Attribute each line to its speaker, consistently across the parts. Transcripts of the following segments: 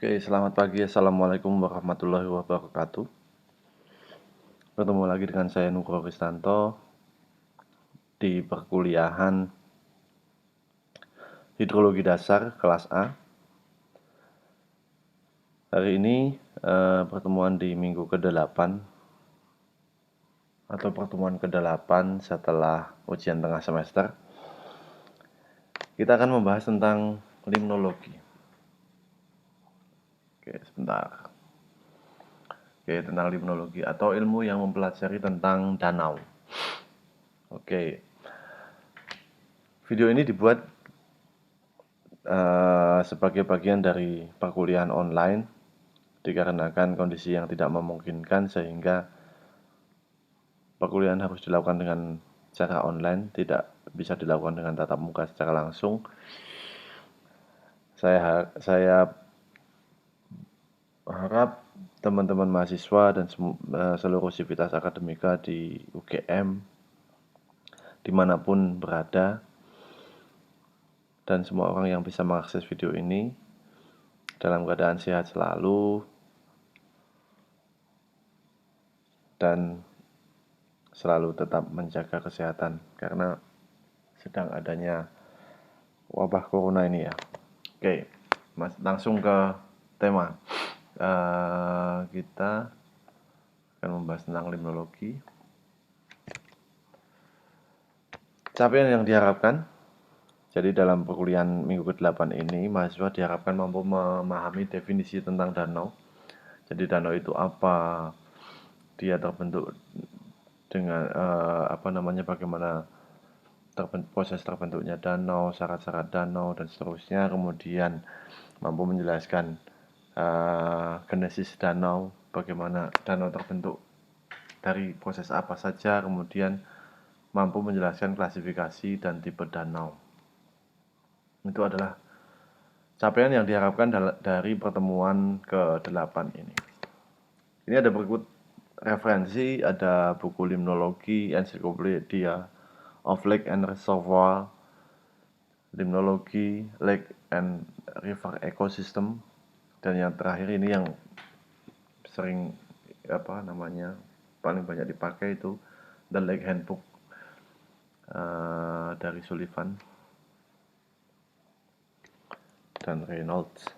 Speaker 1: Oke, selamat pagi. Assalamualaikum warahmatullahi wabarakatuh. Bertemu lagi dengan saya Nugroho Kristanto di perkuliahan Hidrologi Dasar kelas A. Hari ini pertemuan di minggu ke-8 atau pertemuan ke-8 setelah ujian tengah semester. Kita akan membahas tentang limnologi. Oke, sebentar. Oke, tentang limnologi atau ilmu yang mempelajari tentang danau. Oke. Video ini dibuat sebagai bagian dari perkuliahan online dikarenakan kondisi yang tidak memungkinkan sehingga perkuliahan harus dilakukan dengan cara online, tidak bisa dilakukan dengan tatap muka secara langsung. Saya harap teman-teman mahasiswa dan seluruh sivitas akademika di UGM dimanapun berada dan semua orang yang bisa mengakses video ini dalam keadaan sehat selalu dan selalu tetap menjaga kesehatan karena sedang adanya wabah corona ini ya. Oke, langsung ke tema. Kita akan membahas tentang limnologi. Capaian yang diharapkan. Jadi dalam perkuliahan minggu ke-8 ini, mahasiswa diharapkan mampu memahami definisi tentang danau. Jadi danau itu apa? Dia terbentuk dengan bagaimana proses terbentuknya danau, syarat-syarat danau dan seterusnya. Kemudian mampu menjelaskan genesis danau, bagaimana danau terbentuk dari proses apa saja, kemudian mampu menjelaskan klasifikasi dan tipe danau. Itu adalah capaian yang diharapkan dari pertemuan ke-8 ini. Ini ada berikut referensi, ada buku limnologi, Encyclopedia of Lake and Reservoir, limnologi, Lake and River Ecosystem, dan yang terakhir ini yang sering paling banyak dipakai itu The Lake Handbook dari Sullivan dan Reynolds.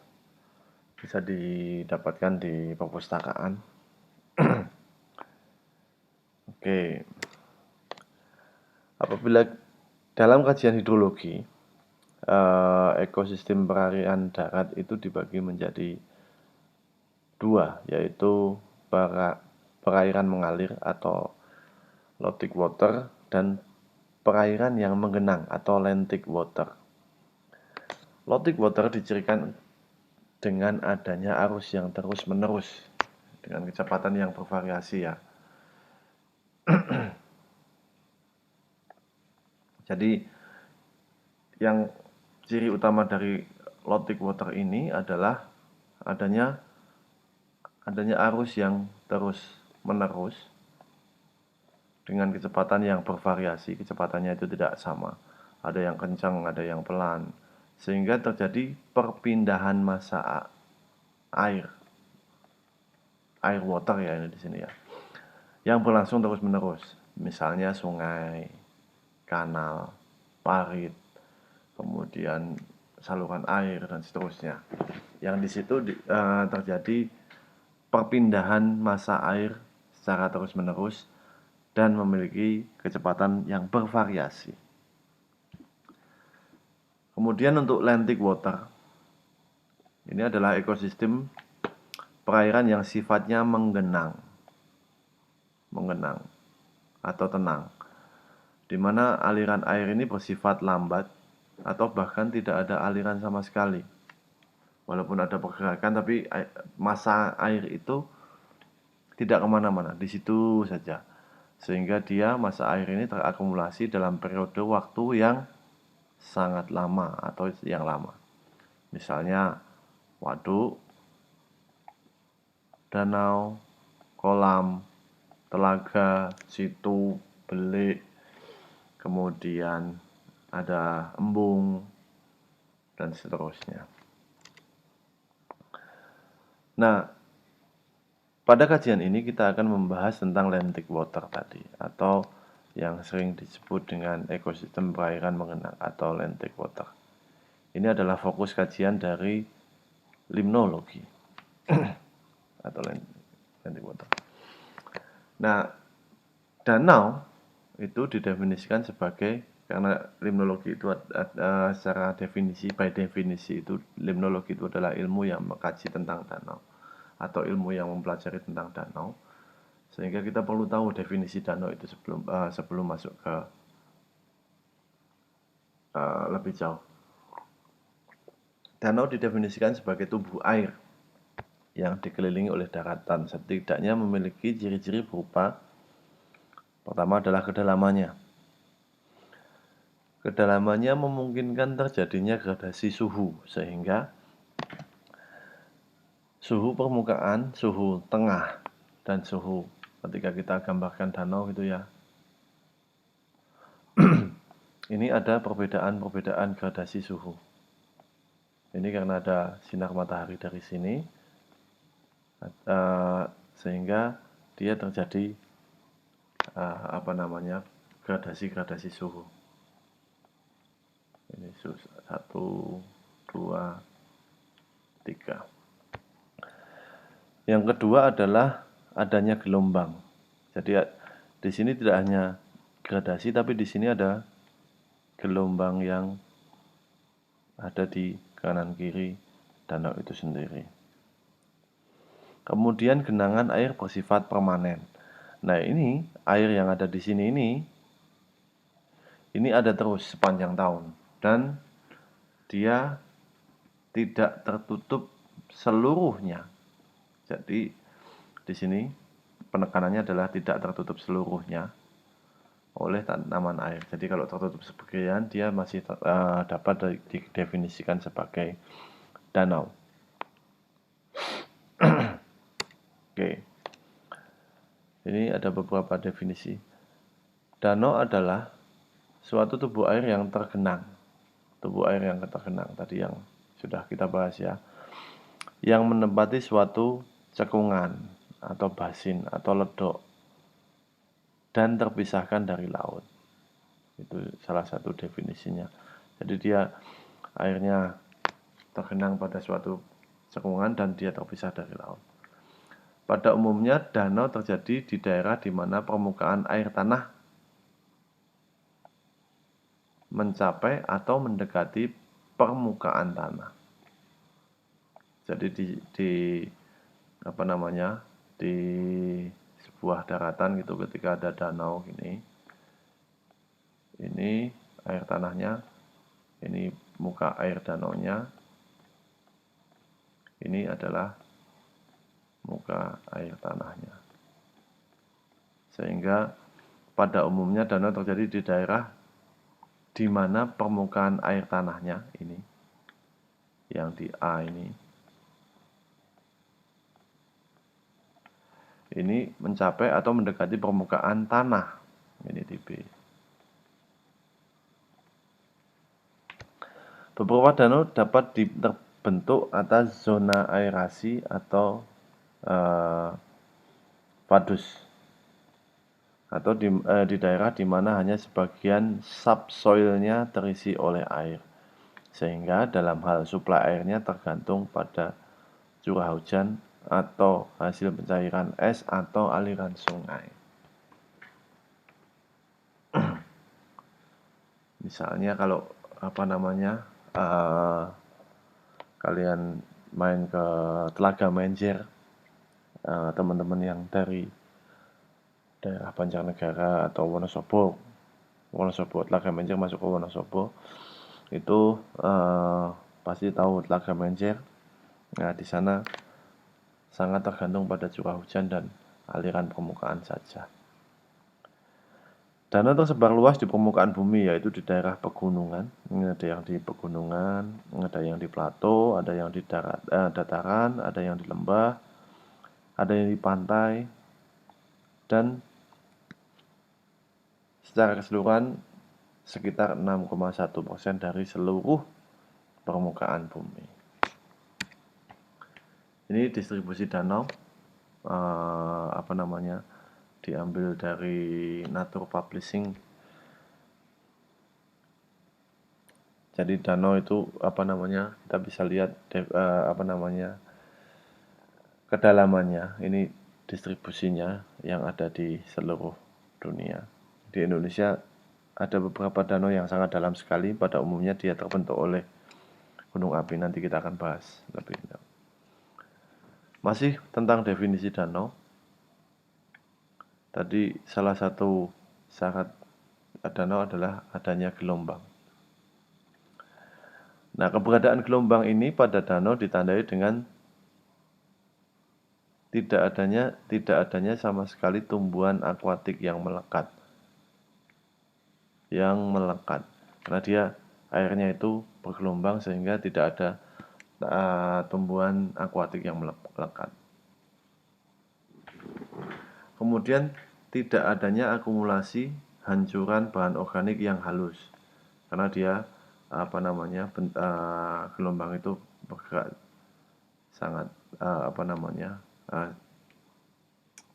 Speaker 1: Bisa didapatkan di perpustakaan. Oke. Apabila dalam kajian hidrologi, ekosistem perarian darat itu dibagi menjadi dua, yaitu perairan mengalir atau lotic water dan perairan yang menggenang atau lentic water. Lotic water dicirikan dengan adanya arus yang terus-menerus dengan kecepatan yang bervariasi ya. Jadi yang ciri utama dari lotic water ini adalah adanya arus yang terus-menerus dengan kecepatan yang bervariasi. Kecepatannya itu tidak sama. Ada yang kencang, ada yang pelan. Sehingga terjadi perpindahan massa air water ya ini di sini ya. Yang berlangsung terus-menerus. Misalnya sungai, kanal, parit, kemudian saluran air dan seterusnya. Yang di situ terjadi perpindahan massa air secara terus-menerus dan memiliki kecepatan yang bervariasi. Kemudian untuk lentic water, ini adalah ekosistem perairan yang sifatnya menggenang atau tenang, di mana aliran air ini bersifat lambat atau bahkan tidak ada aliran sama sekali. Walaupun ada pergerakan, tapi massa air itu tidak kemana-mana, di situ saja. Sehingga massa air ini terakumulasi dalam periode waktu yang sangat lama atau yang lama. Misalnya waduk, danau, kolam, telaga, situ, belik, kemudian ada embung, dan seterusnya. Nah, pada kajian ini kita akan membahas tentang lentic water tadi, atau yang sering disebut dengan ekosistem perairan mengenang atau lentic water. Ini adalah fokus kajian dari limnologi atau lentic water. Nah, danau itu didefinisikan sebagai, karena limnologi itu secara definisi, by definisi itu limnologi itu adalah ilmu yang mengkaji tentang danau atau ilmu yang mempelajari tentang danau, sehingga kita perlu tahu definisi danau itu sebelum masuk ke lebih jauh. Danau didefinisikan sebagai tubuh air yang dikelilingi oleh daratan, setidaknya memiliki ciri-ciri berupa, pertama adalah kedalamannya. Kedalamannya memungkinkan terjadinya gradasi suhu, sehingga suhu permukaan, suhu tengah, dan suhu ketika kita gambarkan danau gitu ya. Ini ada perbedaan gradasi suhu. Ini karena ada sinar matahari dari sini, sehingga dia terjadi gradasi suhu. Ini 1, 2, 3. Yang kedua adalah adanya gelombang. Jadi di sini tidak hanya gradasi, tapi di sini ada gelombang yang ada di kanan kiri danau itu sendiri. Kemudian genangan air bersifat permanen. Nah, ini air yang ada di sini ini ada terus sepanjang tahun, dan dia tidak tertutup seluruhnya. Jadi di sini penekanannya adalah tidak tertutup seluruhnya oleh tanaman air. Jadi kalau tertutup sebagian, dia masih dapat didefinisikan sebagai danau. Oke. Ini ada beberapa definisi. Danau adalah suatu tubuh air yang tergenang. Tubuh air yang tergenang tadi yang sudah kita bahas ya. Yang menempati suatu cekungan atau basin atau ledok dan terpisahkan dari laut. Itu salah satu definisinya. Jadi dia airnya tergenang pada suatu cekungan dan dia terpisah dari laut. Pada umumnya danau terjadi di daerah di mana permukaan air tanah mencapai atau mendekati permukaan tanah. Jadi di sebuah daratan gitu, ketika ada danau ini air tanahnya, ini muka air danaunya, ini adalah muka air tanahnya. Sehingga pada umumnya danau terjadi di daerah di mana permukaan air tanahnya ini, yang di A ini mencapai atau mendekati permukaan tanah, ini di B. Beberapa danau dapat terbentuk atas zona aerasi atau padus, atau di daerah di mana hanya sebagian subsoilnya terisi oleh air, sehingga dalam hal suplai airnya tergantung pada curah hujan atau hasil pencairan es atau aliran sungai. Misalnya kalau kalian main ke Telaga Menjer, teman-teman yang dari daerah Banjarnegara atau Wonosobo, Telaga Menjer masuk ke Wonosobo, itu pasti tahu Telaga Menjer. Nah, di sana sangat tergantung pada curah hujan dan aliran permukaan saja. Danau tersebar luas di permukaan bumi, yaitu di daerah pegunungan. Ini ada yang di pegunungan, ada yang di plato, ada yang di dataran, ada yang di lembah, ada yang di pantai, dan secara keseluruhan sekitar 6,1% dari seluruh permukaan bumi. Ini distribusi danau diambil dari Nature Publishing. Jadi danau itu kita bisa lihat kedalamannya. Ini distribusinya yang ada di seluruh dunia. Di Indonesia ada beberapa danau yang sangat dalam sekali. Pada umumnya dia terbentuk oleh gunung api. Nanti kita akan bahas lebih dalam. Masih tentang definisi danau. Tadi salah satu syarat danau adalah adanya gelombang. Nah, keberadaan gelombang ini pada danau ditandai dengan tidak adanya sama sekali tumbuhan akuatik yang melekat. Karena dia airnya itu bergelombang sehingga tidak ada tumbuhan akuatik yang melekat. Kemudian tidak adanya akumulasi hancuran bahan organik yang halus. Karena dia gelombang itu bergerak sangat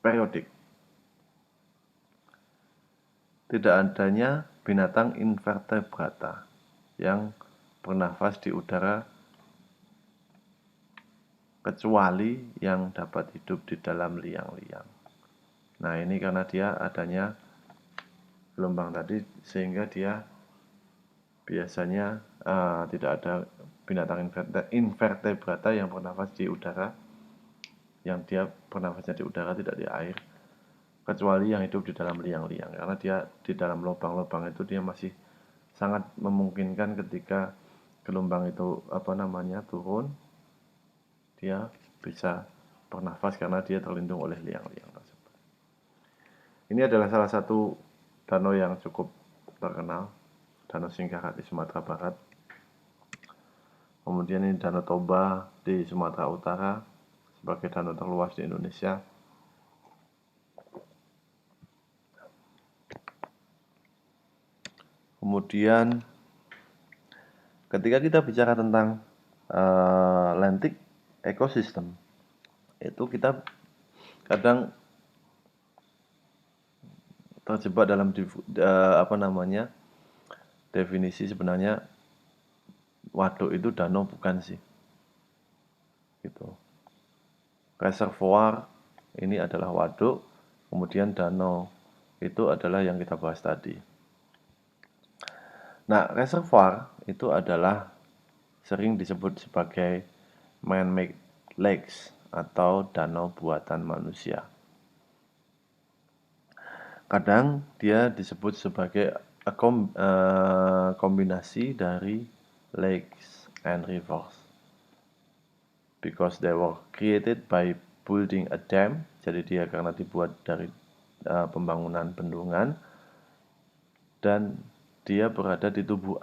Speaker 1: periodik. Tidak adanya binatang invertebrata yang bernafas di udara kecuali yang dapat hidup di dalam liang-liang. Nah, ini karena dia adanya gelombang tadi sehingga dia biasanya tidak ada binatang invertebrata yang bernafas di udara, yang dia bernafasnya di udara tidak di air, kecuali yang hidup di dalam liang-liang. Karena dia di dalam lubang-lubang itu dia masih sangat memungkinkan ketika gelombang itu turun, dia bisa bernafas karena dia terlindung oleh liang-liang tersebut. Ini adalah salah satu danau yang cukup terkenal, Danau Singkarak di Sumatera Barat. Kemudian ini Danau Toba di Sumatera Utara sebagai danau terluas di Indonesia. Kemudian ketika kita bicara tentang lentik ekosistem, itu kita kadang terjebak dalam definisi sebenarnya waduk itu danau bukan sih, gitu. Reservoir ini adalah waduk, kemudian danau itu adalah yang kita bahas tadi. Nah, reservoir itu adalah sering disebut sebagai man-made lakes atau danau buatan manusia. Kadang dia disebut sebagai kombinasi dari lakes and rivers because they were created by building a dam. Jadi dia karena dibuat dari pembangunan bendungan dan dia berada di tubuh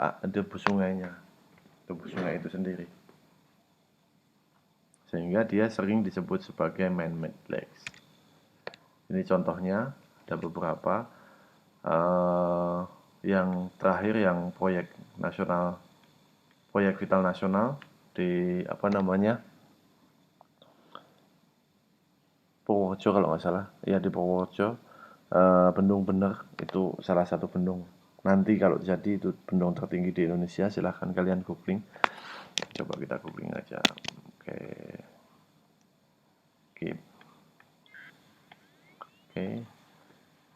Speaker 1: sungainya, tubuh sungai itu sendiri, sehingga dia sering disebut sebagai man-made lakes. Ini contohnya, ada beberapa. Yang terakhir yang proyek vital nasional di Purworejo kalau nggak salah, ya di Purworejo, Bendung Bener itu salah satu bendung. Nanti kalau jadi itu bendung tertinggi di Indonesia, silahkan kalian googling. Coba kita googling aja. Oke.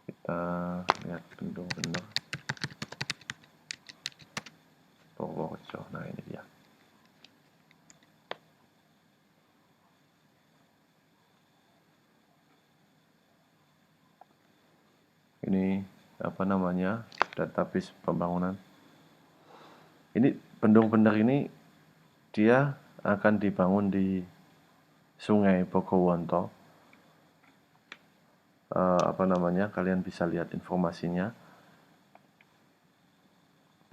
Speaker 1: Kita lihat Bendung Bener Purworejo. Nah, ini dia. Ini database pembangunan. Ini Bendung Bener ini dia akan dibangun di Sungai Bogowonto. Kalian bisa lihat informasinya.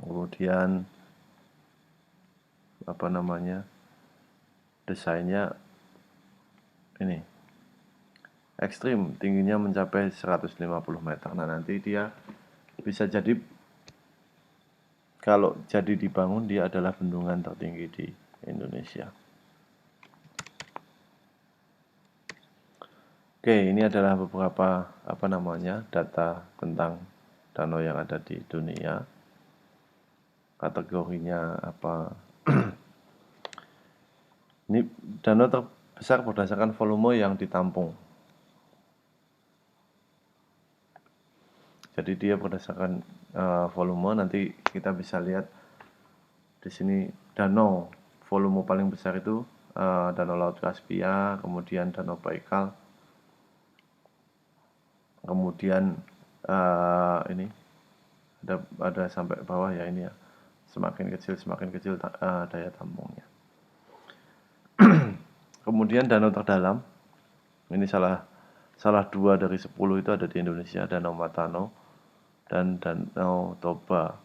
Speaker 1: Kemudian desainnya ini ekstrim, tingginya mencapai 150 meter. Nah, nanti dia bisa jadi, kalau jadi dibangun, dia adalah bendungan tertinggi di Indonesia. Oke, ini adalah beberapa data tentang danau yang ada di dunia. Kategorinya apa? Ini danau terbesar berdasarkan volume yang ditampung. Jadi dia berdasarkan volume, nanti kita bisa lihat di sini danau volume paling besar itu Danau Laut Kaspia, kemudian Danau Baikal, kemudian ini ada sampai bawah ya ini ya, semakin kecil daya tampungnya. Kemudian danau terdalam, ini salah 2 dari 10 itu ada di Indonesia, Danau Matano dan Danau Toba.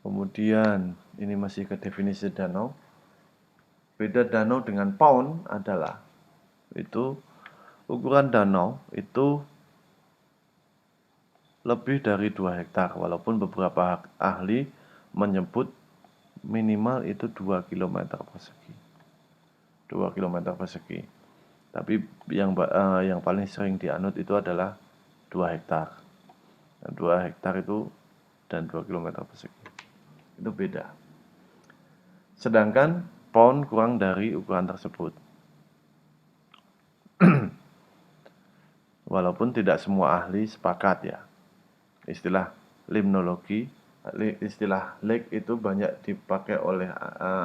Speaker 1: Kemudian ini masih ke definisi danau. Beda danau dengan pond adalah itu ukuran danau itu lebih dari 2 hektar, walaupun beberapa ahli menyebut minimal itu 2 km persegi. 2 km persegi. Tapi yang paling sering dianut itu adalah 2 hektar. 2 hektar itu dan 2 km persegi. Itu beda. Sedangkan pond kurang dari ukuran tersebut. Walaupun tidak semua ahli sepakat ya. Istilah limnologi, istilah lake itu banyak dipakai oleh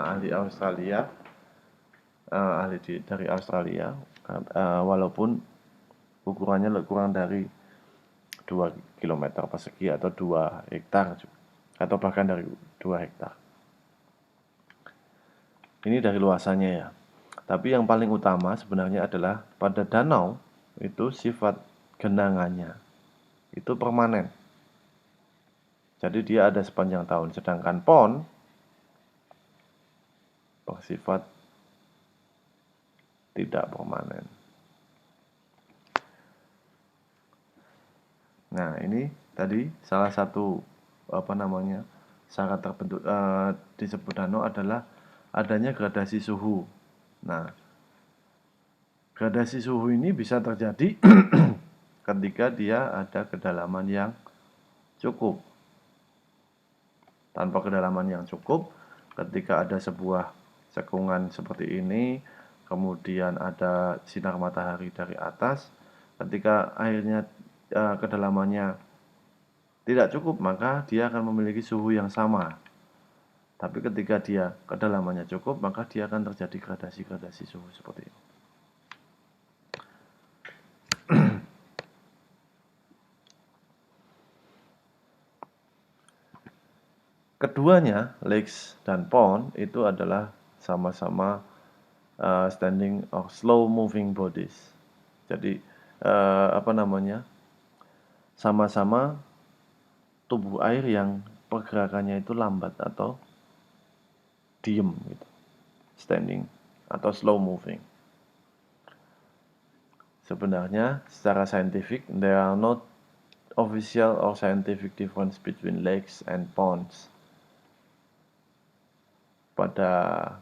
Speaker 1: ahli Australia, dari Australia, walaupun ukurannya kurang dari 2 km persegi atau 2 hektar atau bahkan dari 2 hektar. Ini dari luasannya ya. Tapi yang paling utama sebenarnya adalah pada danau itu sifat genangannya itu permanen. Jadi dia ada sepanjang tahun. Sedangkan pond bersifat tidak permanen. Nah, ini tadi salah satu syarat terbentuk disebut danau adalah adanya gradasi suhu. Nah, gradasi suhu ini bisa terjadi ketika dia ada kedalaman yang cukup. Tanpa kedalaman yang cukup, ketika ada sebuah cekungan seperti ini, kemudian ada sinar matahari dari atas, ketika airnya kedalamannya tidak cukup, maka dia akan memiliki suhu yang sama. Tapi ketika dia kedalamannya cukup, maka dia akan terjadi gradasi-gradasi suhu seperti ini. Keduanya, lakes dan pond, itu adalah sama-sama standing or slow moving bodies. Jadi sama-sama tubuh air yang pergerakannya itu lambat atau diem gitu. Standing atau slow moving. Sebenarnya secara saintifik there are no official or scientific difference between lakes and ponds. Pada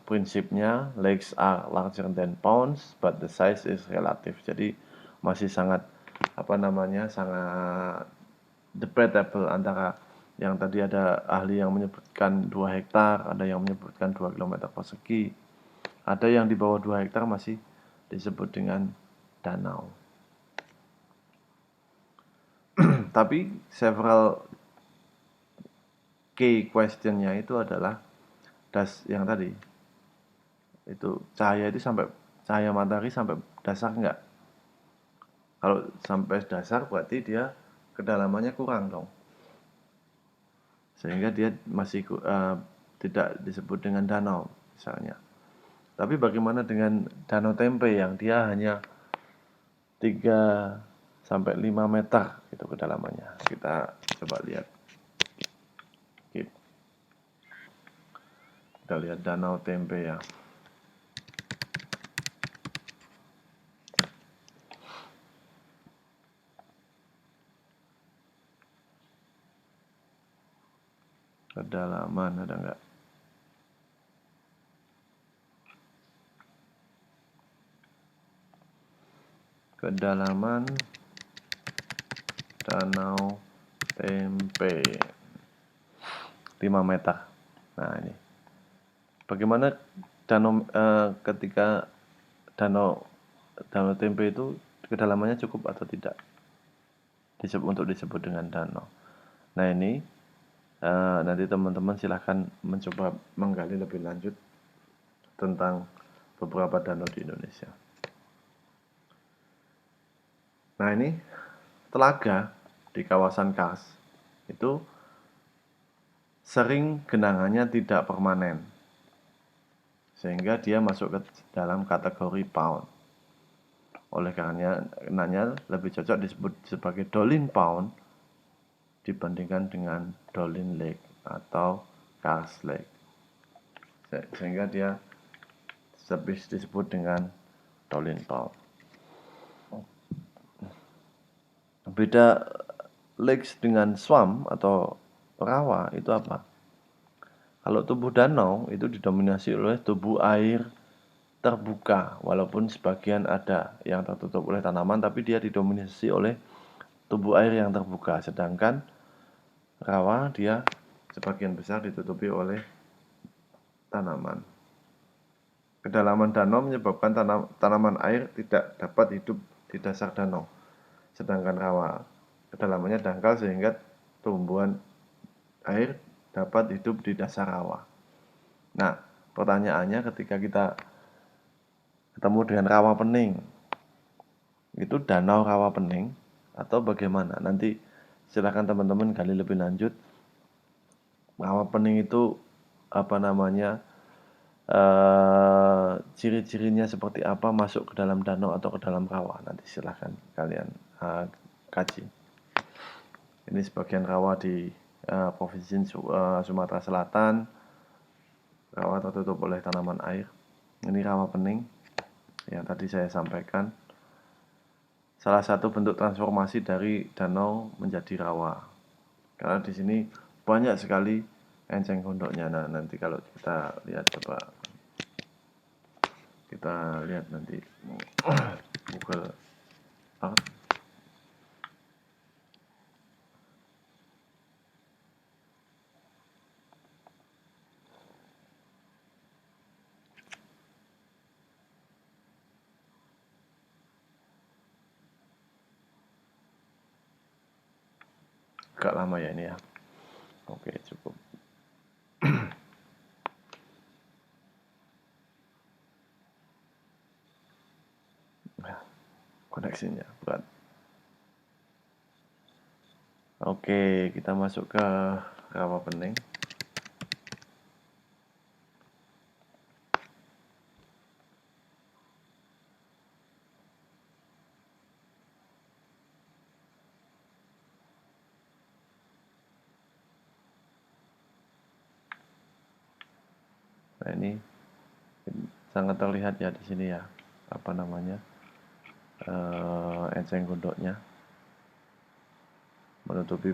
Speaker 1: prinsipnya, lakes are larger than ponds, but the size is relative. Jadi masih sangat sangat debatable antara yang tadi ada ahli yang menyebutkan 2 hektar, ada yang menyebutkan 2 km persegi, ada yang di bawah 2 hektar masih disebut dengan danau. Tapi several key questionnya itu adalah yang tadi itu cahaya matahari sampai dasar enggak? Kalau sampai dasar berarti dia kedalamannya kurang dong, sehingga dia masih tidak disebut dengan danau misalnya. Tapi bagaimana dengan danau tempe yang dia hanya 3 sampai 5 meter itu kedalamannya? Kita coba lihat. Kita lihat danau tempe ya. Kedalaman ada enggak? kedalaman Danau Tempe 5 meter. Nah, ini. Bagaimana ketika danau Tempe itu kedalamannya cukup atau tidak untuk disebut dengan danau. Nah, ini nanti teman-teman silahkan mencoba menggali lebih lanjut tentang beberapa danau di Indonesia. Nah, ini telaga di kawasan Kars itu sering genangannya tidak permanen, sehingga dia masuk ke dalam kategori pound. Oleh karenanya lebih cocok disebut sebagai Dolin Pound dibandingkan dengan Dolin Lake atau Kars Lake, sehingga dia lebih disebut dengan Dolin Pound. Beda lakes dengan swamp atau rawa itu apa? Kalau tubuh danau itu didominasi oleh tubuh air terbuka, walaupun sebagian ada yang tertutup oleh tanaman, tapi dia didominasi oleh tubuh air yang terbuka. Sedangkan rawa dia sebagian besar ditutupi oleh tanaman. Kedalaman danau menyebabkan tanaman air tidak dapat hidup di dasar danau. Sedangkan rawa kedalamannya dangkal sehingga tumbuhan air dapat hidup di dasar rawa. Nah, pertanyaannya ketika kita ketemu dengan rawa pening, itu danau rawa pening atau bagaimana? Nanti silakan teman-teman gali lebih lanjut. Rawa pening itu apa namanya? Ciri-cirinya seperti apa, masuk ke dalam danau atau ke dalam rawa? Nanti silahkan kalian kaji. Ini sebagian rawa di Provinsi Sumatera Selatan. Rawa tertutup oleh tanaman air. Ini rawa pening yang tadi saya sampaikan. Salah satu bentuk transformasi dari danau menjadi rawa. Karena di sini banyak sekali enceng gondoknya. Nah, nanti kalau kita lihat, coba kita lihat nanti Google Earth. Agak lama ya ini ya. Oke, cukup. Koneksinya berat. Oke, kita masuk ke rawa pening. Nah, ini sangat terlihat ya di sini ya, apa namanya, enceng gondoknya menutupi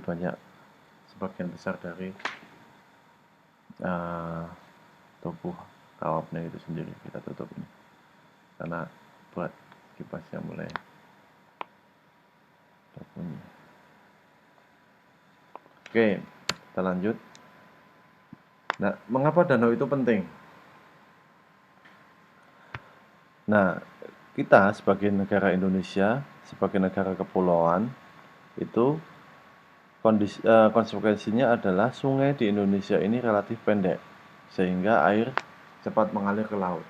Speaker 1: sebagian besar dari tubuh rawa pening itu sendiri. Kita tutup ini karena buat kipasnya mulai terbunyi. Oke, kita lanjut. Nah, mengapa danau itu penting? Nah, kita sebagai negara Indonesia, sebagai negara kepulauan, itu konsekuensinya adalah sungai di Indonesia ini relatif pendek, sehingga air cepat mengalir ke laut.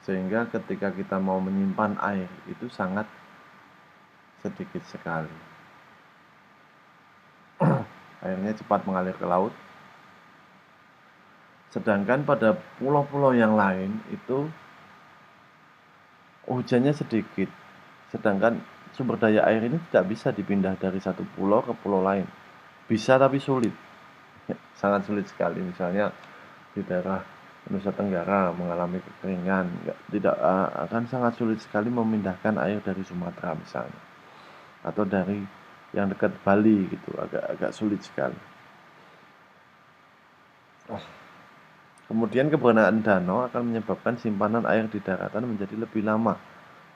Speaker 1: Sehingga ketika kita mau menyimpan air, itu sangat sedikit sekali. Airnya cepat mengalir ke laut. Sedangkan pada pulau-pulau yang lain itu hujannya sedikit. Sedangkan sumber daya air ini tidak bisa dipindah dari satu pulau ke pulau lain. Bisa tapi sulit. Sangat sulit sekali. Misalnya di daerah Nusa Tenggara mengalami kekeringan, tidak akan sangat sulit sekali memindahkan air dari Sumatera misalnya. Atau dari yang dekat Bali gitu, agak sulit sekali. Kemudian keberadaan danau akan menyebabkan simpanan air di daratan menjadi lebih lama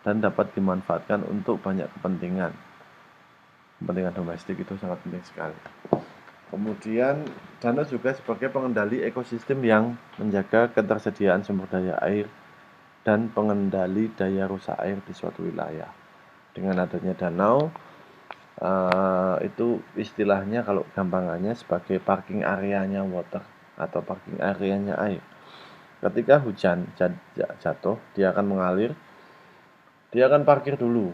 Speaker 1: dan dapat dimanfaatkan untuk banyak kepentingan. Kepentingan domestik itu sangat penting sekali. Kemudian danau juga sebagai pengendali ekosistem yang menjaga ketersediaan sumber daya air dan pengendali daya rusak air di suatu wilayah. Dengan adanya danau, itu istilahnya kalau gampangannya sebagai parking areanya water atau parking areanya air. Ketika hujan jatuh, dia akan mengalir, dia akan parkir dulu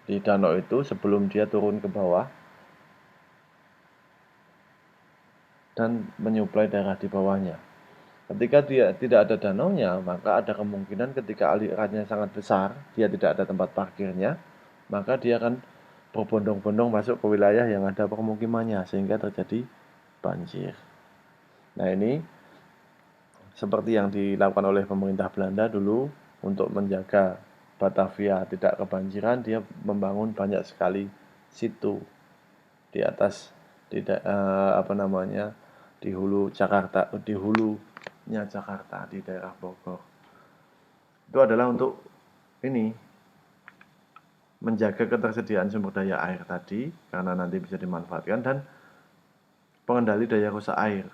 Speaker 1: di danau itu sebelum dia turun ke bawah dan menyuplai daerah di bawahnya. Ketika dia tidak ada danaunya, maka ada kemungkinan ketika alirannya sangat besar, dia tidak ada tempat parkirnya, maka dia akan berbondong-bondong masuk ke wilayah yang ada permukimannya sehingga terjadi banjir. Nah, ini seperti yang dilakukan oleh pemerintah Belanda dulu untuk menjaga Batavia tidak kebanjiran, dia membangun banyak sekali situ di atas tidak di hulu Jakarta, di hulunya Jakarta di daerah Bogor. Itu adalah untuk ini menjaga ketersediaan sumber daya air tadi karena nanti bisa dimanfaatkan dan pengendali daya rusak air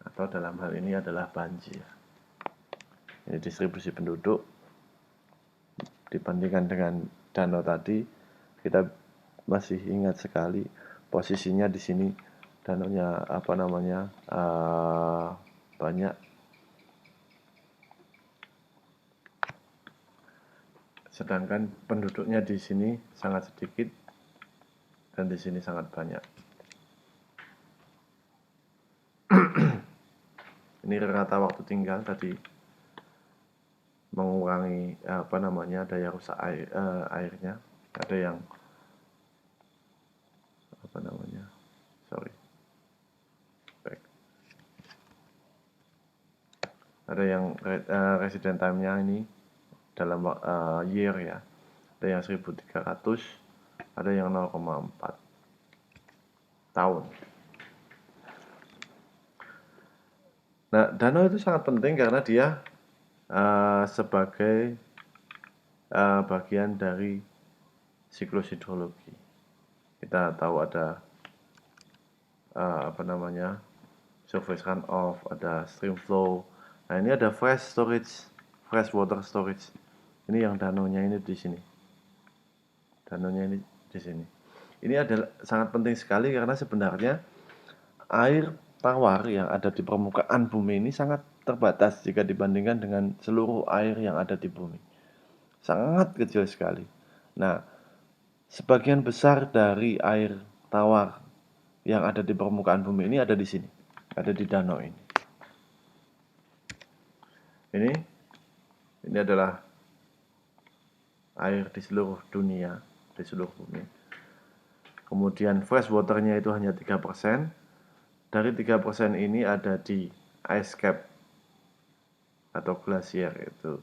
Speaker 1: atau dalam hal ini adalah banjir. Ini distribusi penduduk dibandingkan dengan danau tadi, kita masih ingat sekali posisinya di sini danaunya banyak, sedangkan penduduknya di sini sangat sedikit dan di sini sangat banyak. Ini rata waktu tinggal tadi mengurangi daya rusak airnya. Ada yang ada yang resident time-nya ini dalam year ya. Ada yang 1300, ada yang 0,4 tahun. Nah, danau itu sangat penting karena dia sebagai bagian dari siklus hidrologi. Kita tahu ada surface runoff, ada stream flow. Nah, ini ada fresh water storage. Ini yang danaunya ini di sini. Danaunya ini di sini. Ini adalah sangat penting sekali karena sebenarnya air tawar yang ada di permukaan bumi ini sangat terbatas jika dibandingkan dengan seluruh air yang ada di bumi. Sangat kecil sekali. Nah, sebagian besar dari air tawar yang ada di permukaan bumi ini ada di sini, ada di danau ini. Ini adalah air di seluruh dunia, di seluruh bumi. Kemudian fresh water-nya itu hanya 3%. Dari 3% ini ada di ice cap atau glasier itu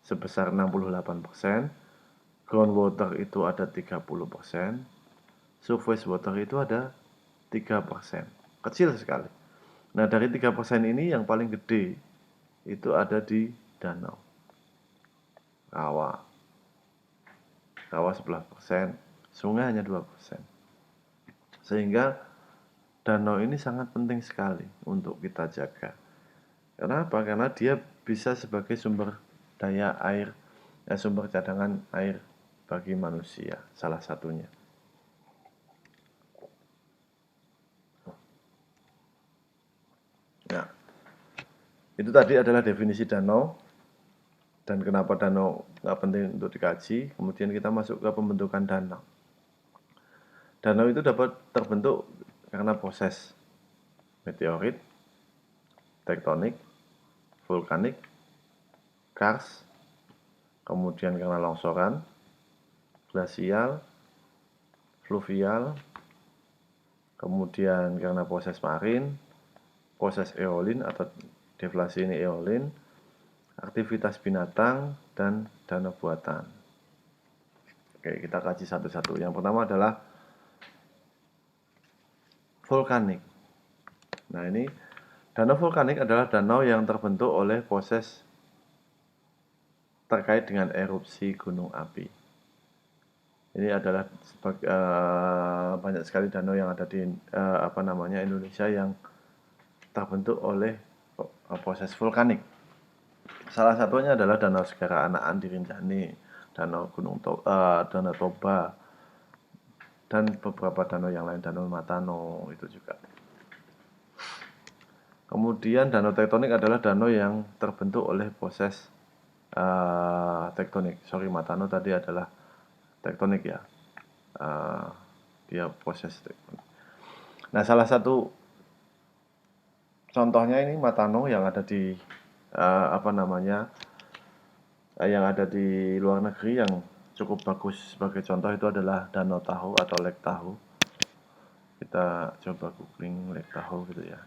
Speaker 1: sebesar 68%. Groundwater itu ada 30%. Surface water itu ada 3%. Kecil sekali. Nah, dari 3% ini yang paling gede itu ada di danau. Rawa 11%, sungai hanya 2%. Sehingga danau ini sangat penting sekali untuk kita jaga. Kenapa? Karena dia bisa sebagai sumber daya air, sumber cadangan air bagi manusia, salah satunya. Nah, itu tadi adalah definisi danau dan kenapa danau nggak penting untuk dikaji. Kemudian kita masuk ke pembentukan danau. Danau itu dapat terbentuk karena proses meteorit, tektonik, vulkanik, kars, kemudian karena longsoran, glasial, fluvial, kemudian karena proses marin, proses eolin atau deflasi ini eolin, aktivitas binatang, dan danau buatan. Oke, kita kaji satu-satu. Yang pertama adalah vulkanik. Nah, ini danau vulkanik adalah danau yang terbentuk oleh proses terkait dengan erupsi gunung api. Ini adalah banyak sekali danau yang ada di Indonesia yang terbentuk oleh proses vulkanik. Salah satunya adalah Danau Segara Anaan di Rinjani, Danau Danau Toba, dan beberapa danau yang lain, Danau Matano itu juga. Kemudian danau tektonik adalah danau yang terbentuk oleh proses tektonik. Matano tadi adalah tektonik ya. Dia proses tektonik. Nah, salah satu contohnya ini Matano yang ada di yang ada di luar negeri yang cukup bagus sebagai contoh itu adalah Danau Tahoe atau Lake Tahoe. Kita coba googling Lake Tahoe gitu ya.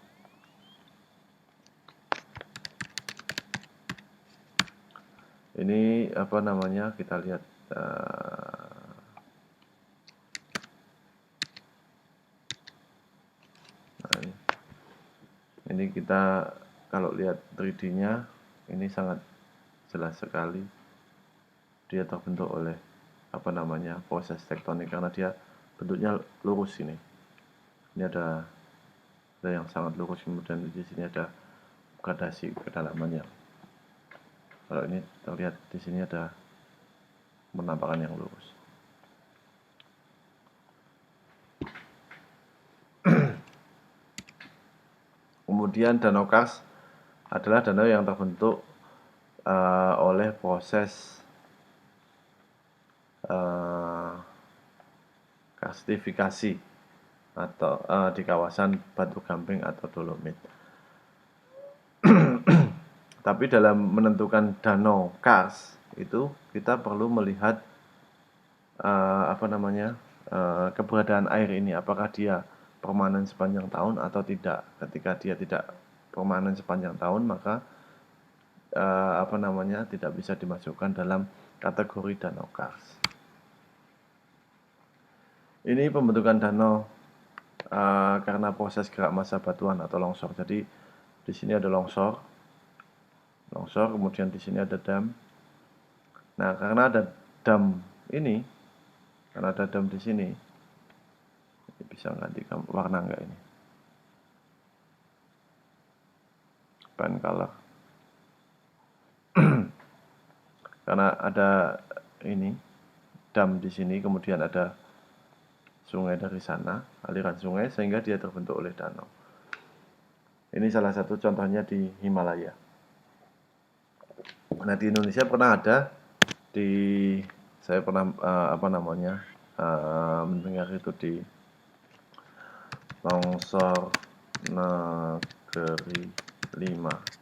Speaker 1: Ini kita lihat ini kita kalau lihat 3D-nya ini sangat jelas sekali dia terbentuk oleh proses tektonik karena dia bentuknya lurus ini. Ini ada yang sangat lurus, kemudian di sini ada gradasi kedalamannya. Kalau ini terlihat di sini ada penampakan yang lurus. Kemudian Danau Kars adalah danau yang terbentuk oleh proses karstifikasi atau di kawasan Batu Gamping atau Dolomit. Tapi dalam menentukan danau Kars itu kita perlu melihat keberadaan air ini, apakah dia permanen sepanjang tahun atau tidak. Ketika dia tidak permanen sepanjang tahun, maka tidak bisa dimasukkan dalam kategori danau Kars. Ini pembentukan danau karena proses gerak massa batuan atau longsor. Jadi di sini ada longsor, kemudian di sini ada dam. Nah, karena ada dam ini, karena ada dam di sini, bisa ganti warna enggak ini? Pen color. Karena ada ini dam di sini, kemudian ada sungai dari sana, aliran sungai, sehingga dia terbentuk oleh danau. Ini salah satu contohnya di Himalaya. Nah, di Indonesia pernah ada saya pernah mendengar itu di Longsor Negeri 5.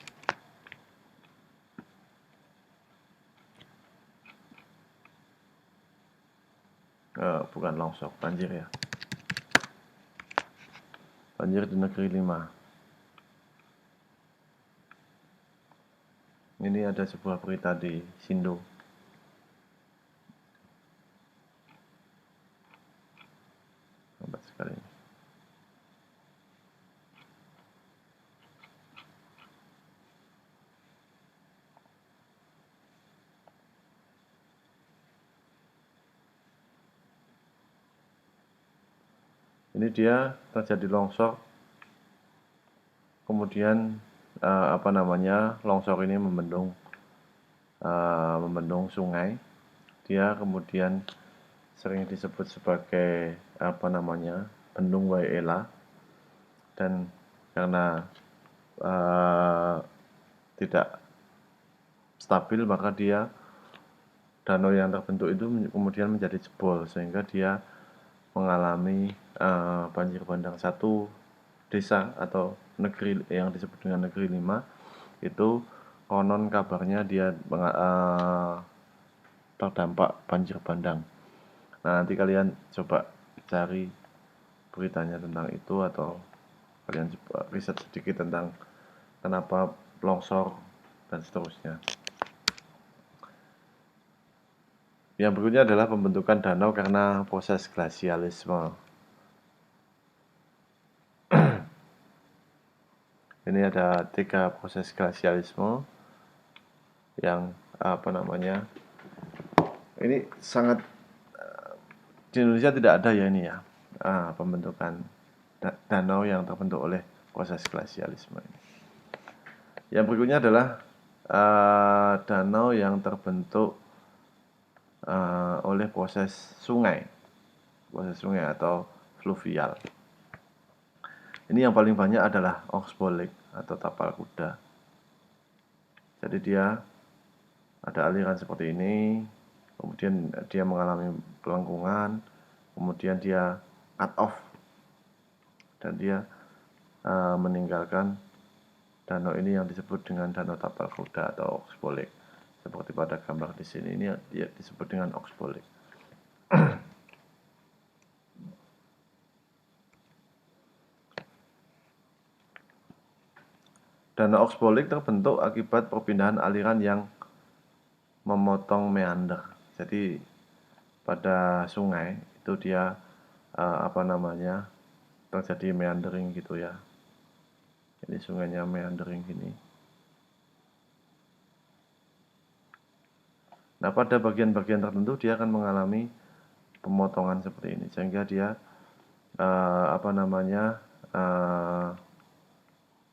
Speaker 1: Bukan longsor, banjir ya. Banjir di Negeri 5. Ini ada sebuah berita di Sindo. Lambat sekali. Ini dia terjadi longsor. Kemudian longsor ini membendung sungai. Dia kemudian sering disebut sebagai bendung Wairela, dan karena tidak stabil maka danau yang terbentuk itu kemudian menjadi jebol sehingga dia mengalami banjir bandang. Satu desa atau negeri yang disebut dengan Negeri 5 itu konon kabarnya dia terdampak banjir bandang. Nah, nanti kalian coba cari beritanya tentang itu atau kalian coba riset sedikit tentang kenapa longsor dan seterusnya. Yang berikutnya adalah pembentukan danau karena proses glasialisme. Ini ada 3 proses glasialisme yang apa namanya, ini sangat, di Indonesia tidak ada ya ini ya, pembentukan danau yang terbentuk oleh proses glasialisme ini. Yang berikutnya adalah danau yang terbentuk oleh proses sungai atau fluvial. Ini yang paling banyak adalah Oxbow Lake atau tapal kuda. Jadi dia ada aliran seperti ini, kemudian dia mengalami pelengkungan, kemudian dia cut off, dan dia meninggalkan danau ini yang disebut dengan danau tapal kuda atau Oxbow Lake. Seperti pada gambar di sini, ini dia disebut dengan Oxbow Lake. Danau Oxbow Lake terbentuk akibat perpindahan aliran yang memotong meander. Jadi pada sungai itu dia terjadi meandering gitu ya. Ini sungainya meandering gini. Nah, pada bagian-bagian tertentu dia akan mengalami pemotongan seperti ini, sehingga dia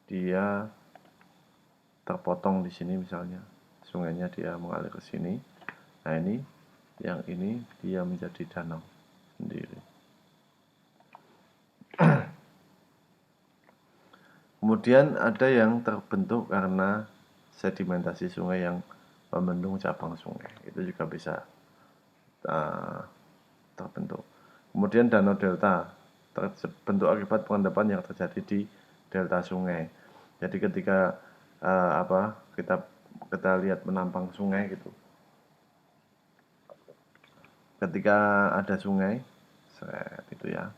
Speaker 1: dia terpotong di sini misalnya. Sungainya dia mengalir ke sini. Nah, ini dia menjadi danau sendiri. Kemudian ada yang terbentuk karena sedimentasi sungai yang membendung cabang sungai. Itu juga bisa terbentuk. Kemudian danau delta terbentuk akibat pengendapan yang terjadi di delta sungai. Jadi ketika kita lihat menampang sungai gitu. Ketika ada sungai, itu ya.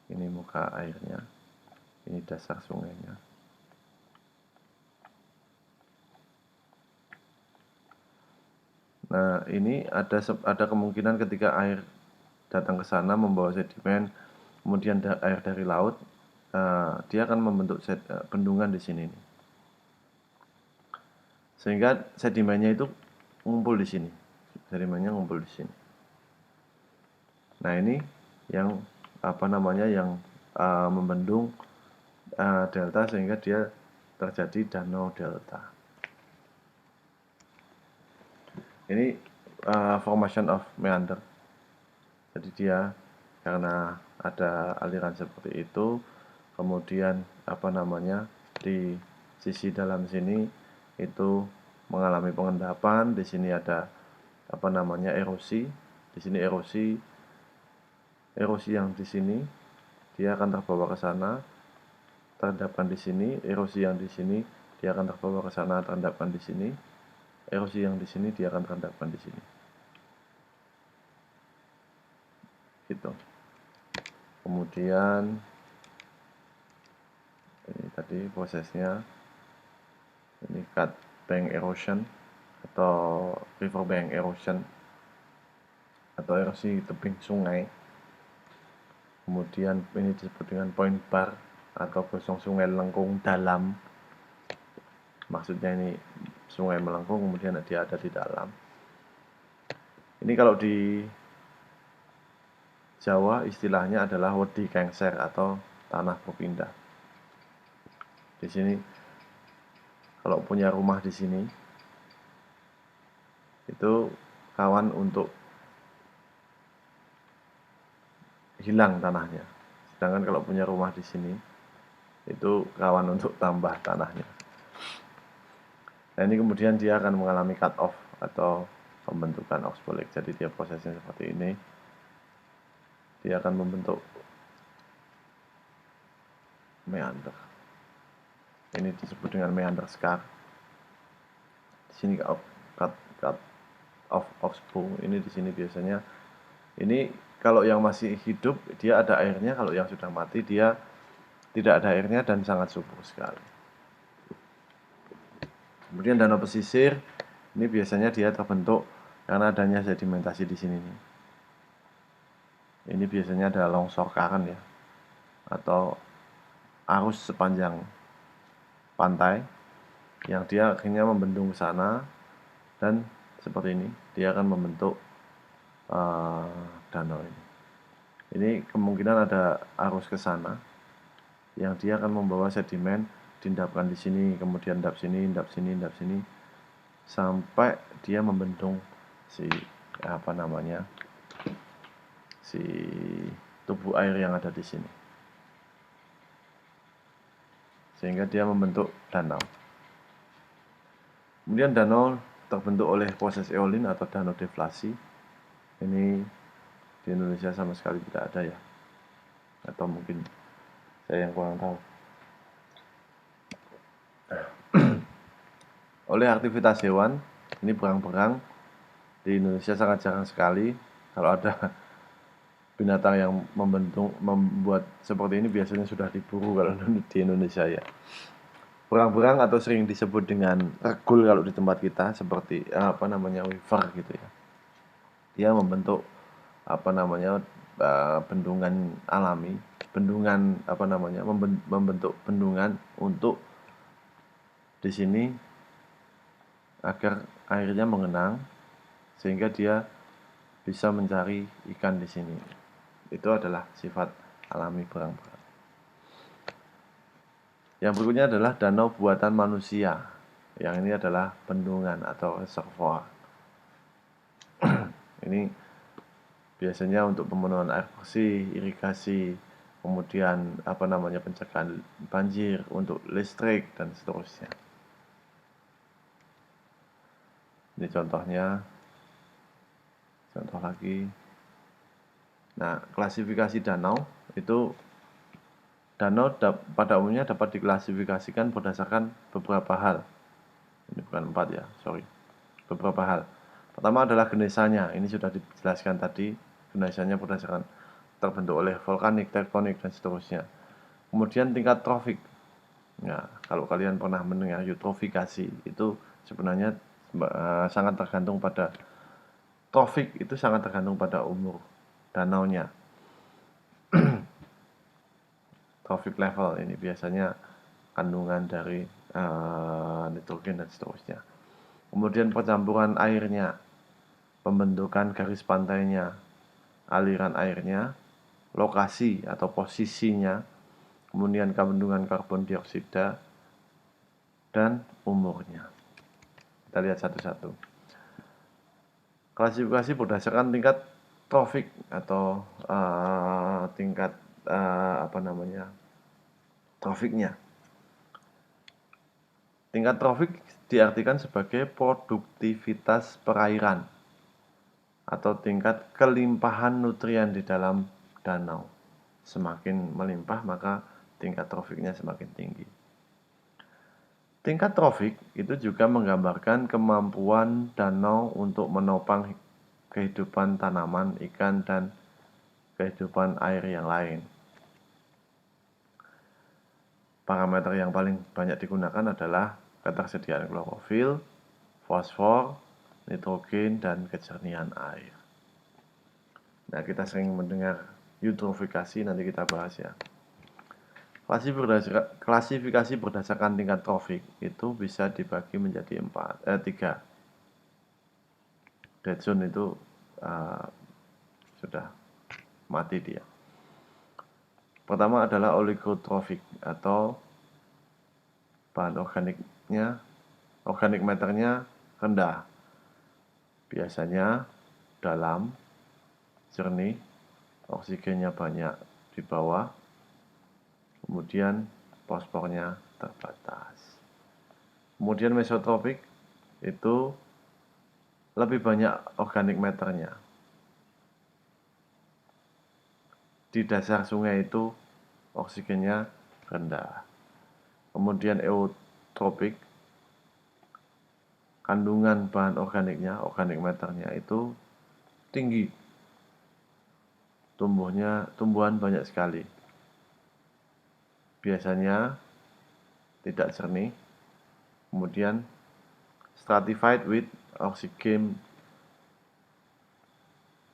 Speaker 1: Ini muka airnya, ini dasar sungainya. Nah, ini ada kemungkinan ketika air datang ke sana membawa sedimen, kemudian air dari laut, dia akan membentuk bendungan di sini nih. Sehingga sedimennya itu ngumpul di sini. Sedimennya ngumpul di sini. Nah, ini yang membendung delta sehingga dia terjadi danau delta. Ini formation of meander. Jadi dia karena ada aliran seperti itu, kemudian di sisi dalam sini itu mengalami pengendapan, di sini ada erosi, di sini erosi yang di sini dia akan terbawa ke sana, terendapkan di sini, erosi yang di sini dia akan terbawa ke sana, terendapkan di sini, erosi yang di sini dia akan terendapkan di sini. Gitu. Kemudian ini tadi prosesnya, ini cut bank erosion atau river bank erosion atau erosi tebing sungai. Kemudian ini disebut dengan point bar atau gosong sungai lengkung dalam. Maksudnya ini sungai melengkung kemudian dia ada di dalam. Ini kalau di Jawa istilahnya adalah wedi kengser atau tanah berpindah. Di sini kalau punya rumah di sini itu kawan untuk hilang tanahnya. Sedangkan kalau punya rumah di sini itu kawan untuk tambah tanahnya. Nah, ini kemudian dia akan mengalami cut off atau pembentukan Oxbow Lake. Jadi dia prosesnya seperti ini. Dia akan membentuk meander. Ini disebut dengan meander scar. Di sini cut off Oxbow. Ini di sini biasanya ini kalau yang masih hidup dia ada airnya, kalau yang sudah mati dia tidak ada airnya dan sangat subur sekali. Kemudian danau pesisir ini biasanya dia terbentuk karena adanya sedimentasi di sini nih. Ini biasanya ada longsor current ya, atau arus sepanjang pantai. yang dia akhirnya membendung ke sana, dan seperti ini dia akan membentuk danau ini. Ini kemungkinan ada arus ke sana yang dia akan membawa sedimen, diendapkan di sini, kemudian endap sini, endap sini, endap sini, sampai dia membendung si si tubuh air yang ada di sini, sehingga dia membentuk danau. Kemudian danau terbentuk oleh proses eolin atau danau deflasi. Ini di Indonesia sama sekali tidak ada ya, atau mungkin saya yang kurang tahu. Oleh aktivitas hewan, ini berang-berang di Indonesia sangat jarang sekali. Kalau ada binatang yang membuat seperti ini biasanya sudah diburu kalau di Indonesia ya. Berang-berang atau sering disebut dengan regul kalau di tempat kita, seperti weaver gitu ya. Dia membentuk bendungan alami, membentuk bendungan untuk di sini agar airnya mengenang sehingga dia bisa mencari ikan di sini. Itu adalah sifat alami berang-berang. Yang berikutnya adalah danau buatan manusia. Yang ini adalah bendungan atau reservoir. Ini biasanya untuk pemenuhan air bersih, irigasi, kemudian pencegahan banjir, untuk listrik dan seterusnya. Ini contohnya. Contoh lagi. Nah, klasifikasi danau itu, danau pada umumnya dapat diklasifikasikan berdasarkan beberapa hal. Ini bukan 4 ya, sorry. Beberapa hal. Pertama adalah genesanya. Ini sudah dijelaskan tadi. Genesanya berdasarkan terbentuk oleh vulkanik, tektonik, dan seterusnya. Kemudian tingkat trofik. Nah, kalau kalian pernah mendengar eutrofikasi, itu sebenarnya sangat tergantung pada trofik, itu sangat tergantung pada umur danaunya. Trophic level ini biasanya kandungan dari nitrogen dan seterusnya. Kemudian percampuran airnya, pembentukan garis pantainya, aliran airnya, lokasi atau posisinya, kemudian kandungan karbon dioksida, dan umurnya. Kita lihat satu-satu. Klasifikasi berdasarkan tingkat trofik atau tingkat trofiknya. Tingkat trofik diartikan sebagai produktivitas perairan atau tingkat kelimpahan nutrien di dalam danau. Semakin melimpah maka tingkat trofiknya semakin tinggi. Tingkat trofik itu juga menggambarkan kemampuan danau untuk menopang kehidupan tanaman, ikan, dan kehidupan air yang lain. Parameter yang paling banyak digunakan adalah ketersediaan klorofil, fosfor, nitrogen, dan kejernihan air. Nah, kita sering mendengar eutrofikasi, nanti kita bahas ya. Klasifikasi berdasarkan tingkat trofik itu bisa dibagi menjadi 3. Dead zone itu sudah mati dia. Pertama adalah oligotrofik atau bahan organik maternya rendah. Biasanya dalam, jernih, oksigennya banyak di bawah, kemudian fosfornya terbatas. Kemudian mesotropik itu lebih banyak organik maternya. Di dasar sungai itu oksigennya rendah. Kemudian eutropik, kandungan bahan organik maternya itu tinggi. Tumbuhan banyak sekali. Biasanya tidak jernih. Kemudian stratified with oxygen.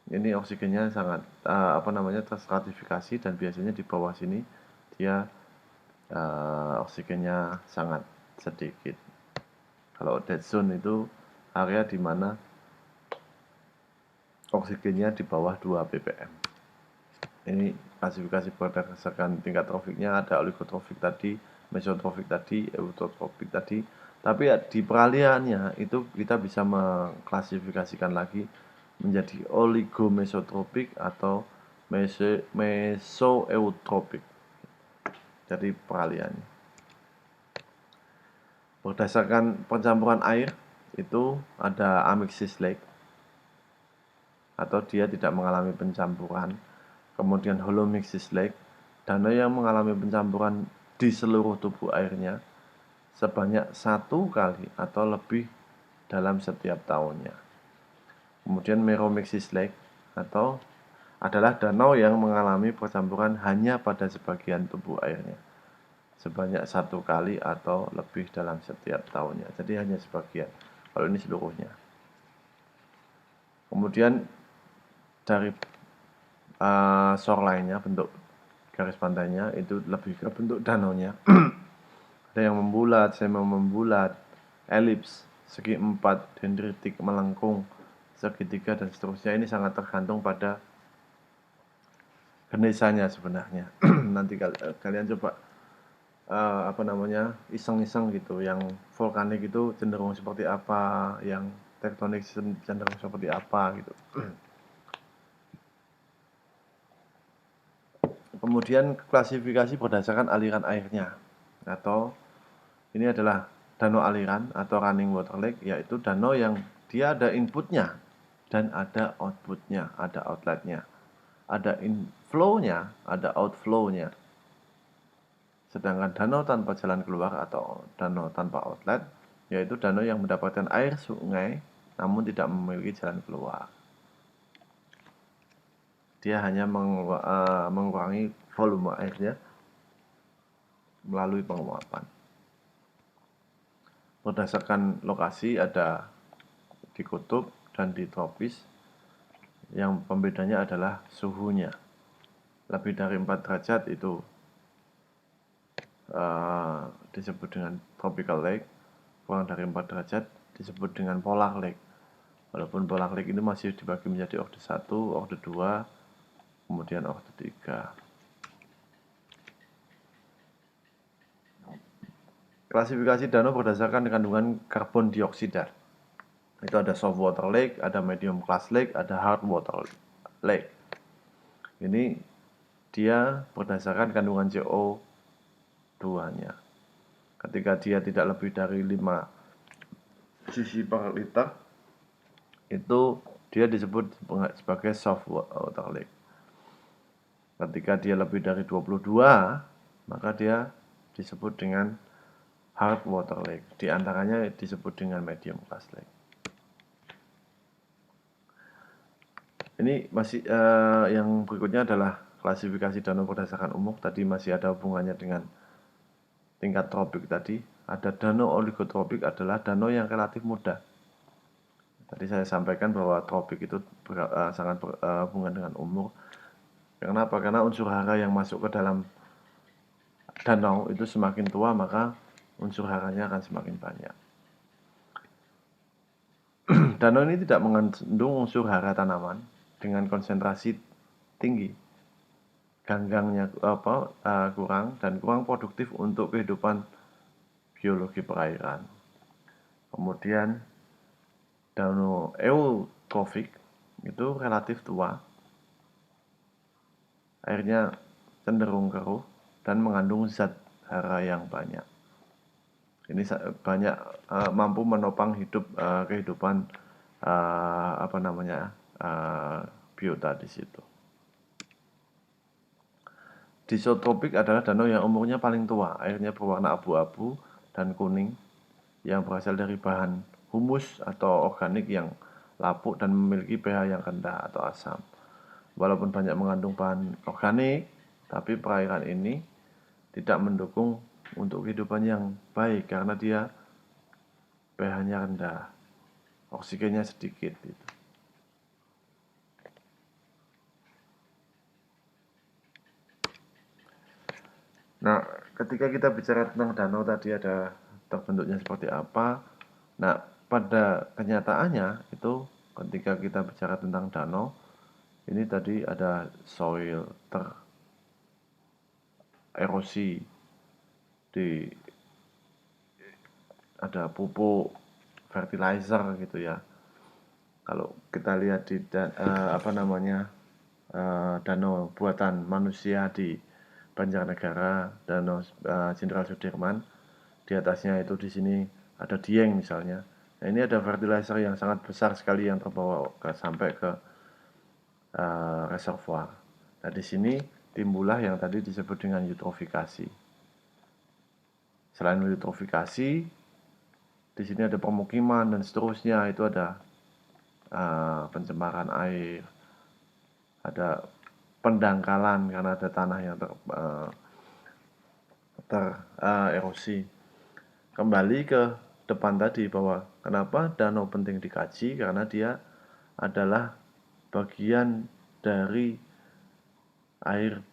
Speaker 1: Ini oksigennya sangat terstratifikasi, dan biasanya di bawah sini dia oksigennya sangat sedikit. Kalau dead zone itu area di mana oksigennya di bawah 2 ppm. Ini klasifikasi berdasarkan tingkat trofiknya, ada oligotrofik tadi, mesotrofik tadi, eutrotrofik tadi. Tapi di peralihannya itu kita bisa mengklasifikasikan lagi menjadi oligomesotropik atau mesoeutropik. Jadi peralihannya. Berdasarkan pencampuran air itu ada amexis lake atau dia tidak mengalami pencampuran. Kemudian holomixis lake, danau yang mengalami pencampuran di seluruh tubuh airnya sebanyak 1 kali atau lebih dalam setiap tahunnya. Kemudian meromixis lake atau adalah danau yang mengalami percampuran hanya pada sebagian tubuh airnya sebanyak 1 kali atau lebih dalam setiap tahunnya. Jadi hanya sebagian. Kalau ini seluruhnya. Kemudian dari shoreline-nya, bentuk garis pantainya itu lebih ke bentuk danaunya. Ada yang membulat, semi membulat, elips, segi empat, dendritik, melengkung, segitiga dan seterusnya. Ini sangat tergantung pada genesanya sebenarnya. Nanti kalian coba iseng-iseng gitu, yang vulkanik itu cenderung seperti apa, yang tektonik cenderung seperti apa gitu. Kemudian klasifikasi berdasarkan aliran airnya, atau ini adalah danau aliran atau running water lake, yaitu danau yang dia ada inputnya dan ada outputnya, ada outletnya, ada inflow-nya, ada outflow-nya. Sedangkan danau tanpa jalan keluar atau danau tanpa outlet, yaitu danau yang mendapatkan air sungai namun tidak memiliki jalan keluar. Dia hanya mengurangi volume airnya melalui penguapan. Berdasarkan lokasi ada di kutub dan di tropis. Yang pembedanya adalah suhunya. Lebih dari 4 derajat itu disebut dengan tropical lake, kurang dari 4 derajat disebut dengan polar lake. Walaupun polar lake ini masih dibagi menjadi orde 1, orde 2, kemudian orde 3. Klasifikasi danau berdasarkan kandungan karbon dioksida. Itu ada soft water lake, ada medium class lake, ada hard water lake. Ini dia berdasarkan kandungan CO2-nya. Ketika dia tidak lebih dari 5 cc per liter, itu dia disebut sebagai soft water lake. Ketika dia lebih dari 22, maka dia disebut dengan hard water lake. Di antaranya disebut dengan medium class lake. Ini masih yang berikutnya adalah klasifikasi danau berdasarkan umur. Tadi masih ada hubungannya dengan tingkat tropik tadi. Ada danau oligotropik adalah danau yang relatif muda. Tadi saya sampaikan bahwa tropik itu sangat berhubungan dengan umur. Kenapa? Karena unsur hara yang masuk ke dalam danau itu semakin tua, maka unsur haranya akan semakin banyak. Danau ini tidak mengandung unsur hara tanaman dengan konsentrasi tinggi. Ganggangnya kurang dan kurang produktif untuk kehidupan biologi perairan. Kemudian danau eutrofik itu relatif tua. Airnya cenderung keruh dan mengandung zat hara yang banyak. Ini banyak mampu menopang kehidupan biota di situ. Disotropik adalah danau yang umurnya paling tua, airnya berwarna abu-abu dan kuning yang berasal dari bahan humus atau organik yang lapuk dan memiliki pH yang rendah atau asam. Walaupun banyak mengandung bahan organik, tapi perairan ini tidak mendukung untuk kehidupan yang baik karena dia pH-nya rendah, oksigennya sedikit gitu. Nah, ketika kita bicara tentang danau tadi ada terbentuknya seperti apa, Nah, pada kenyataannya itu ketika kita bicara tentang danau, ini tadi ada soil tererosi, di ada pupuk, fertilizer gitu ya. Kalau kita lihat di danau buatan manusia di Banjarnegara, Danau Jenderal Sudirman, di atasnya itu di sini ada Dieng misalnya. Nah, ini ada fertilizer yang sangat besar sekali yang terbawa sampai ke reservoir. Nah, di sini timbullah yang tadi disebut dengan eutrofikasi. Selain eutrofikasi, di sini ada pemukiman dan seterusnya, itu ada pencemaran air, ada pendangkalan karena ada tanah yang tererosi. Kembali ke depan tadi bahwa kenapa danau penting dikaji, karena dia adalah bagian dari air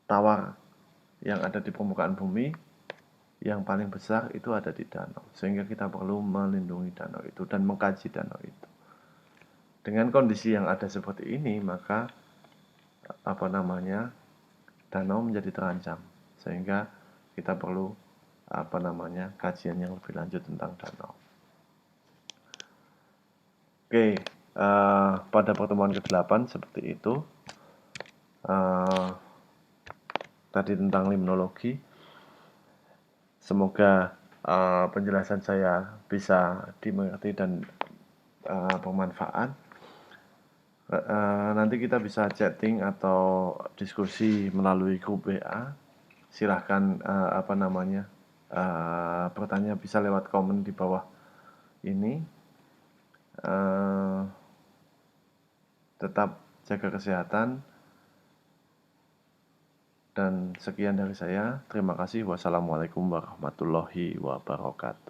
Speaker 1: tawar yang ada di permukaan bumi, yang paling besar itu ada di danau. Sehingga kita perlu melindungi danau itu dan mengkaji danau itu. Dengan kondisi yang ada seperti ini, maka danau menjadi terancam, sehingga kita perlu kajian yang lebih lanjut tentang danau. Oke, pada pertemuan ke-8 seperti itu. Tadi tentang limnologi. Semoga penjelasan saya bisa dimengerti dan bermanfaat. Nanti kita bisa chatting atau diskusi melalui grup WA. Silahkan bertanya, bisa lewat komen di bawah ini. Tetap jaga kesehatan. Dan sekian dari saya. Terima kasih. Wassalamualaikum warahmatullahi wabarakatuh.